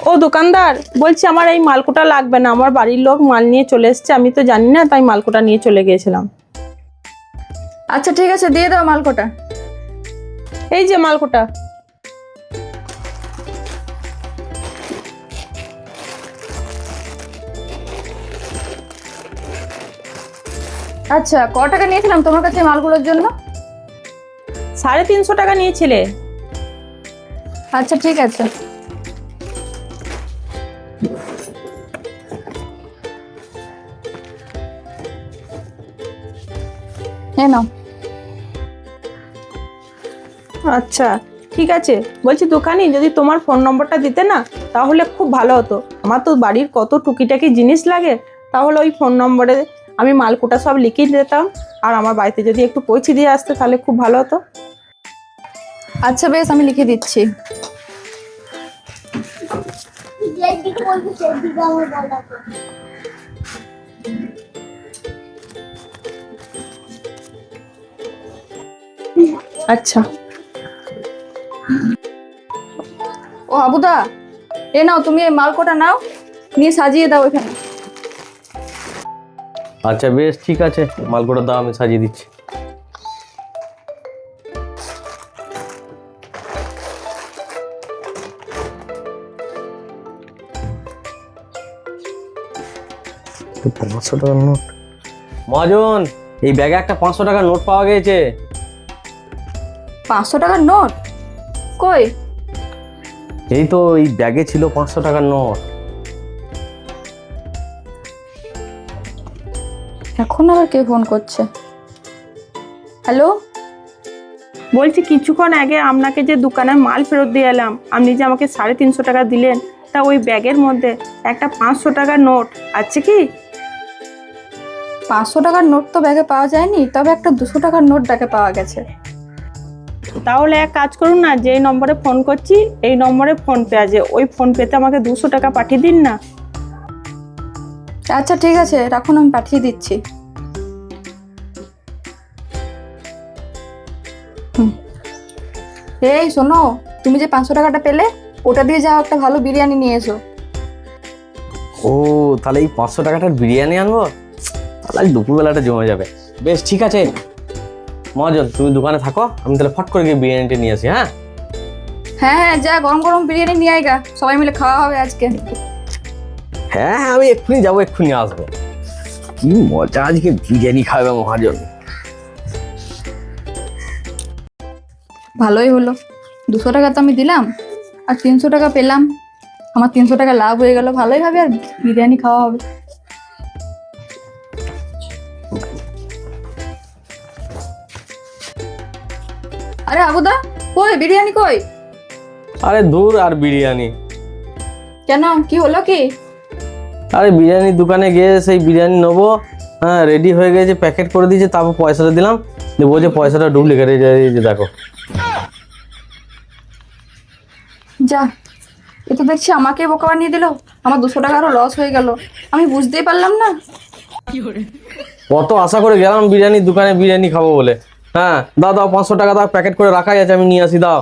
ও দোকানদার, বলছি আমার এই মালকোটা লাগবে না, আমার বাড়ির লোক মাল নিয়ে চলে এসছে, আমি তো জানি না, তাই মালকোটা নিয়ে চলে গিয়েছিলাম। আচ্ছা ঠিক আছে, দিয়ে দাও মালকোটা। এই যে মালকোটা। আচ্ছা, ক টাকা নিয়েছিলাম তোমার কাছে মালগুলোর জন্য? 350 টাকা নিয়েছিলে। আচ্ছা ঠিক আছে। হ্যাঁ নাও। আচ্ছা ঠিক আছে, বলছি দোকানি যদি তোমার ফোন নম্বরটা দিতে না তাহলে খুব ভালো হতো। আমার তো বাড়ির কত টুকিটাকি জিনিস লাগে, তাহলে ওই ফোন নম্বরে আমি মালকোটা সব লিখে দিতাম, আর আমার বাড়িতে যদি একটু পৌঁছে দিয়ে আসতে তাহলে খুব ভালো হতো। আচ্ছা বেশ, আমি লিখে দিচ্ছি। আচ্ছা। ও আবুদা, এ নাও, তুমি এই মালকোটা নাও, নিয়ে সাজিয়ে দাও এখানে। আচ্ছা বেশ ঠিক আছে, মালকোটার দাম আমি সাজিয়ে দিচ্ছি। তো 500 টাকার নোট। মহাজন, এই ব্যাগে একটা 500 টাকার নোট পাওয়া গেছে। 500 টাকার নোট? কই? এই তো এই ব্যাগে ছিল 500 টাকার নোট। এখন আবার কে ফোন করছে? হ্যালো, বলছি কিছুক্ষণ আগে আপনাকে যে দোকানে মাল ফেরত দিয়ে এলাম, আপনি যে আমাকে 350 টাকা দিলেন, তা ওই ব্যাগের মধ্যে একটা 500 টাকার নোট আছে কি? 500 টাকার নোট তো ব্যাগে পাওয়া যায়নি, তবে একটা 200 টাকার নোট ব্যাগে পাওয়া গেছে। তাহলে এক কাজ করুন না, যেই নম্বরে ফোন করছি এই নম্বরে ফোনপে আছে, ওই ফোনপেতে আমাকে 200 টাকা পাঠিয়ে দিন না। আচ্ছা ঠিক আছে, রাখুন, আমি পাঠিয়ে দিচ্ছি। এই শোনো, তুমি যে 500 টাকাটা পেলে, ওটা দিয়ে যাও একটা ভালো বিরিয়ানি নিয়ে এসো। ও, তাহলে এই 500 টাকাটার বিরিয়ানি আনবো, তাহলে আজ দুপুরবেলাটা জমে যাবে। বেশ ঠিক আছে মহাজন, তুমি দোকানে থাকো, আমি তাহলে ফট করে গিয়ে বিরিয়ানিটা নিয়ে আসি। হ্যাঁ হ্যাঁ হ্যাঁ, যা গরম গরম বিরিয়ানি নিয়ে আয়গা, সবাই মিলে খাওয়া হবে আজকে। হ্যাঁ হ্যাঁ, আমি এক্ষুনি যাবো, এক্ষুনি আসবো। কি মজা, আজকে বিরিয়ানি খাবে মহাজন। ভালোই হলো, 200 টাকা তো আমি দিলাম আর 300 টাকা পেলাম, আমার 300 টাকা লাভ হয়ে গেল, ভালোই হবে, আর বিরিয়ানি খাওয়া হবে। আরে আবুদা, কই বিরিয়ানি কই? আরে দূর আর বিরিয়ানি, কেন, কি হলো কি? আরে বিরিয়ানির দোকানে গিয়ে সেই বিরিয়ানি নেবো, হ্যাঁ রেডি হয়ে গেছে, প্যাকেট করে দিয়েছে, তারপর পয়সাটা দিলাম, দিয়ে বলছে পয়সাটা ডুপ্লিকেট, এই যে দেখো। যা, এ তো দেখছি আমাকে বোকা বানিয়ে দিল, আমার 200 টাকা আরো লস হয়ে গেল, আমি বুঝতেই পারলাম না। কত আশা করে গেলাম বিরিয়ানির দোকানে বিরিয়ানি খাবো বলে। হ্যাঁ দাও দাও, 500 টাকা দাও, প্যাকেট করে রাখাই আছে, আমি নিয়ে আসি, দাও।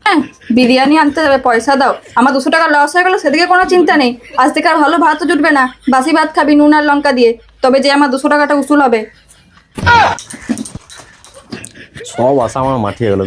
হ্যাঁ, বিরিয়ানি আনতে যাবে, পয়সা দাও, আমার 200 টাকা লস হয়ে গেল, সেদিকে কোনো চিন্তা নেই, আজ থেকে আর ভালো ভাতও জুটবে না, বাসি ভাত খাবি নুন আর লঙ্কা দিয়ে, তবে যে আমার 200 টাকাটা উসুল হবে। সব আশা আমার মাঠিয়ে গেল।